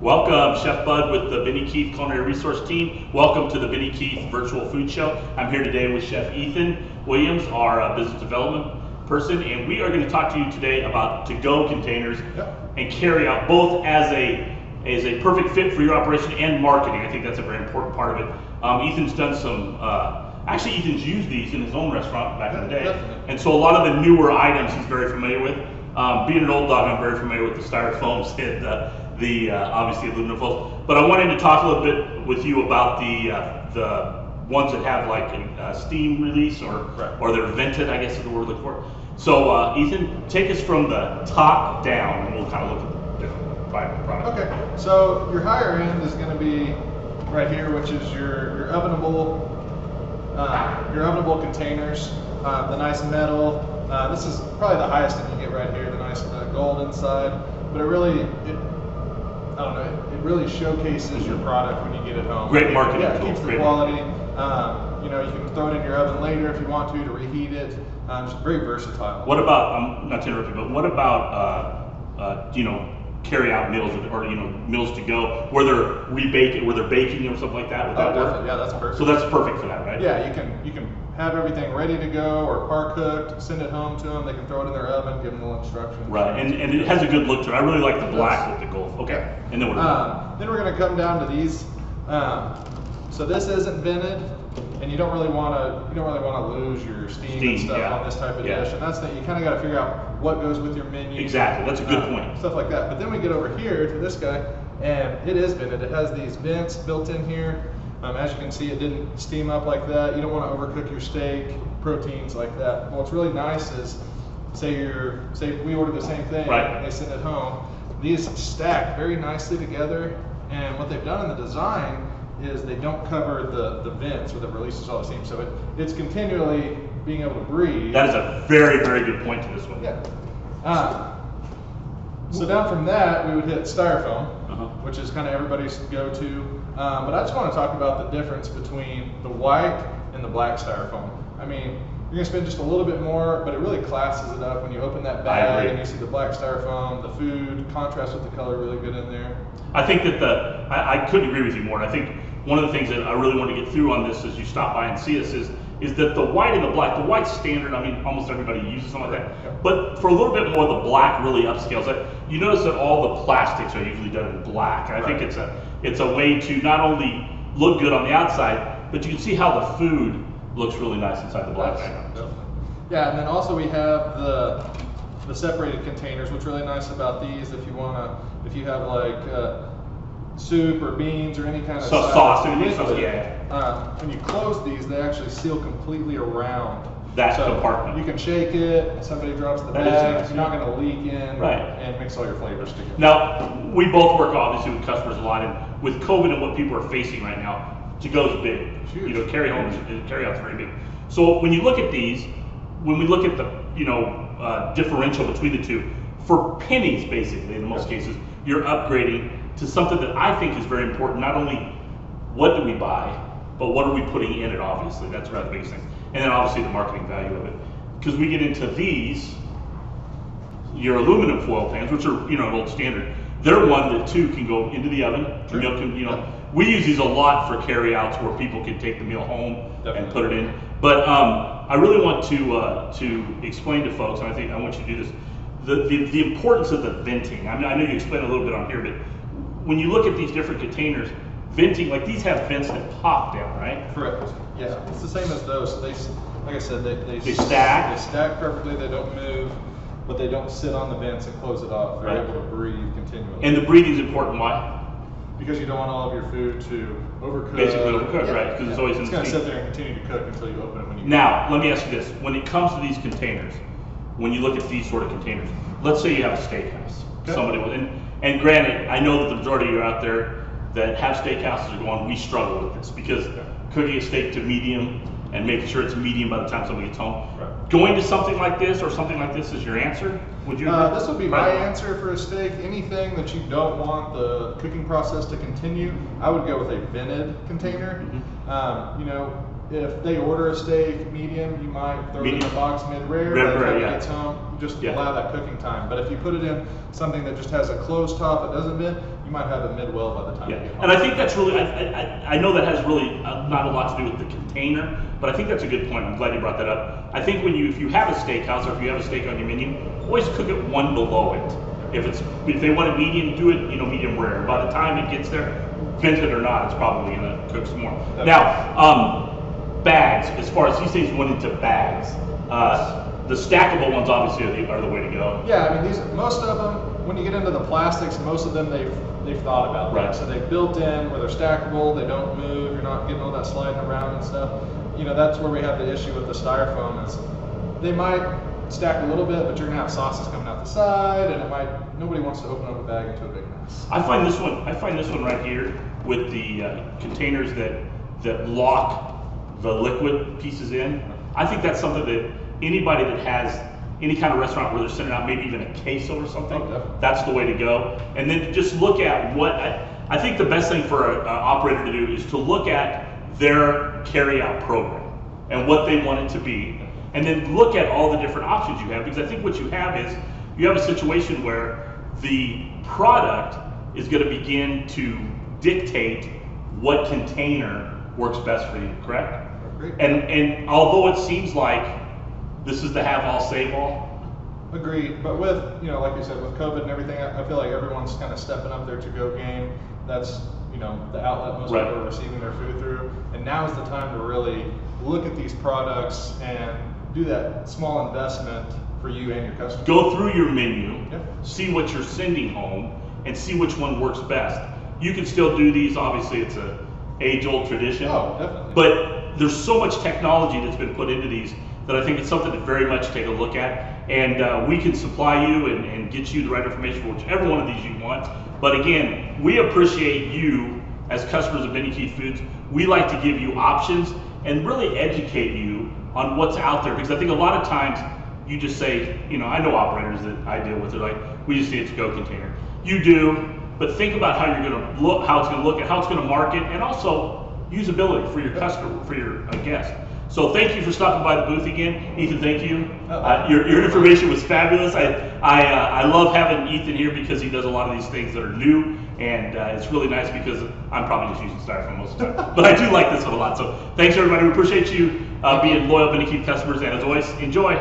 Welcome, Chef Bud with the Benny Keith Culinary Resource Team. Welcome to the Benny Keith Virtual Food Show. I'm here today with Chef Ethan Williams, our business development person, and we are going to talk to you today about to-go containers and carry out, both as a perfect fit for your operation and marketing. I think that's a very important part of it. Ethan's done some, actually Ethan's used these in his own restaurant back in the day. Definitely. And so a lot of the newer items he's very familiar with. Being an old dog, I'm very familiar with the styrofoams and the obviously aluminum foils. But I wanted to talk a little bit with you about the ones that have like a steam release or they're vented, I guess is the word we're looking for. So Ethan, take us from the top down and we'll kind of look at the different product. Okay, so your higher end is going to be right here, which is your ovenable containers, the nice metal. This is probably the highest that you get right here, the nice gold inside. But it really showcases your product when you get it home. Great marketing tool. Yeah, it keeps the quality. You can throw it in your oven later if you want to reheat it. It's very versatile. What about, not to interrupt you, but what about, carry out meals or meals to go where they're baking or something like that? Would that work? Yeah, that's perfect. So that's perfect for that, right? Yeah, you can have everything ready to go or par cooked, send it home to them. They can throw it in their oven, give them little instructions. Right, and it has a good look to it. I really like the black with the gold. Okay, and then what? Then we're going to come down to these. So this isn't vented, and you don't really want to lose your steam and stuff on this type of dish. And that's that you kind of got to figure out what goes with your menu. Exactly, that's a good point. Stuff like that. But then we get over here to this guy, and it is vented. It has these vents built in here. As you can see, it didn't steam up like that. You don't want to overcook your steak, proteins like that. Well, what's really nice is, say we order the same thing, and they send it home. These stack very nicely together, and what they've done in the design is they don't cover the vents where it releases all the steam, so it's continually being able to breathe. That is a very, very good point to this one. Yeah. So down from that, we would hit styrofoam, which is kind of everybody's go-to. But I just want to talk about the difference between the white and the black styrofoam. I mean, you're going to spend just a little bit more, but it really classes it up when you open that bag and you see the black styrofoam, the food, contrast with the color really good in there. I think that I couldn't agree with you more. And I think one of the things that I really want to get through on this as you stop by and see us is that the white and the black, the white's standard, I mean, almost everybody uses something like that. Yeah. But for a little bit more, the black really upscales it. You notice that all the plastics are usually done in black. And I think it's a way to not only look good on the outside, but you can see how the food looks really nice inside the black. Yeah, and then also we have the separated containers. What's really nice about these, if you have like soup or beans or any kind of sauce, when you close these, they actually seal completely around that compartment. You can shake it, somebody drops the bag, you're not going to leak in and mix all your flavors together. Now, we both work obviously with customers a lot, and with COVID and what people are facing right now, to-go is big. Huge. Carry out's very big. So when you look at these, when we look at the differential between the two, for pennies basically in most cases, you're upgrading to something that I think is very important. Not only what do we buy, but what are we putting in it, obviously. That's one of the biggest things. And then obviously the marketing value of it. Because we get into these, your aluminum foil pans, which are an old standard, they're one that too can go into the oven. The meal can, we use these a lot for carry-outs where people can take the meal home and put it in. But I really want to explain to folks, and I want you to do this, the importance of the venting. I mean, I know you explained a little bit on here, but when you look at these different containers, venting, like these have vents that pop down, right? Correct. Yeah, it's the same as those. So they, like I said, they stack. They stack perfectly. They don't move, but they don't sit on the vents and close it off. They're able to breathe continually. And the breathing is important. Why? Because you don't want all of your food to overcook. Basically overcook, right? Because it's always in the steam. It's going to sit there and continue to cook until you open it when you Now, let me ask you this. When it comes to these containers, when you look at these sort of containers, let's say you have a steakhouse. Somebody with, and granted, I know that the majority of you out there that have steakhouses are going, we struggle with this because cooking a steak to medium and making sure it's medium by the time somebody gets home. Going to something like this or something like this is your answer? Would you? This would be my answer for a steak. Anything that you don't want the cooking process to continue, I would go with a vented container. if they order a steak medium, you might throw it in a box mid-rare. Rare, it yeah. gets home, just allow that cooking time. But if you put it in something that just has a closed top that doesn't bend, you might have it mid-well by the time you get home. And I think that's really, I know that has really not a lot to do with the container, but I think that's a good point. I'm glad you brought that up. I think if you have a steakhouse or if you have a steak on your menu, always cook it one below it. If they want it medium, do it medium rare. By the time it gets there, bent it or not, it's probably gonna cook some more. Definitely. Now, bags. As far as these things went into bags, the stackable ones obviously are the way to go. Yeah, I mean most of them, when you get into the plastics, most of them they've thought about that. Right. So they've built in where they're stackable, they don't move, you're not getting all that sliding around and stuff. That's where we have the issue with the styrofoam is they might stack a little bit, but you're gonna have sauces coming out the side, and nobody wants to open up a bag into a big mess. I find this one right here with the containers that lock the liquid pieces in. I think that's something that anybody that has any kind of restaurant where they're sending out maybe even a queso or something, that's the way to go. And then just look at what I think the best thing for an operator to do is to look at their carry-out program and what they want it to be, and then look at all the different options you have, because I think what you have is you have a situation where the product is going to begin to dictate what container works best for you, correct? Agreed. And although it seems like this is the have all, save all. Agreed, but with, like you said, with COVID and everything, I feel like everyone's kind of stepping up their to-go game. That's, the outlet most people are receiving their food through. And now is the time to really look at these products and do that small investment for you and your customers. Go through your menu, see what you're sending home, and see which one works best. You can still do these, obviously it's a age-old tradition. Oh, definitely. But there's so much technology that's been put into these that I think it's something to very much take a look at. And we can supply you and get you the right information for whichever one of these you want. But again, we appreciate you as customers of Benny Keith Foods. We like to give you options and really educate you on what's out there, because I think a lot of times you just say, I know operators that I deal with, they're like, we just need a to-go container. You do, but think about how you're going to look, how it's going to look, and how it's going to market, and also usability for your customer, for your guest. So thank you for stopping by the booth again, Ethan. Thank you. Your information was fabulous. I love having Ethan here because he does a lot of these things that are new, and it's really nice because I'm probably just using styrofoam most of the time, but I do like this one a lot. So thanks everybody. We appreciate you being loyal Benny Keith customers, and as always, enjoy.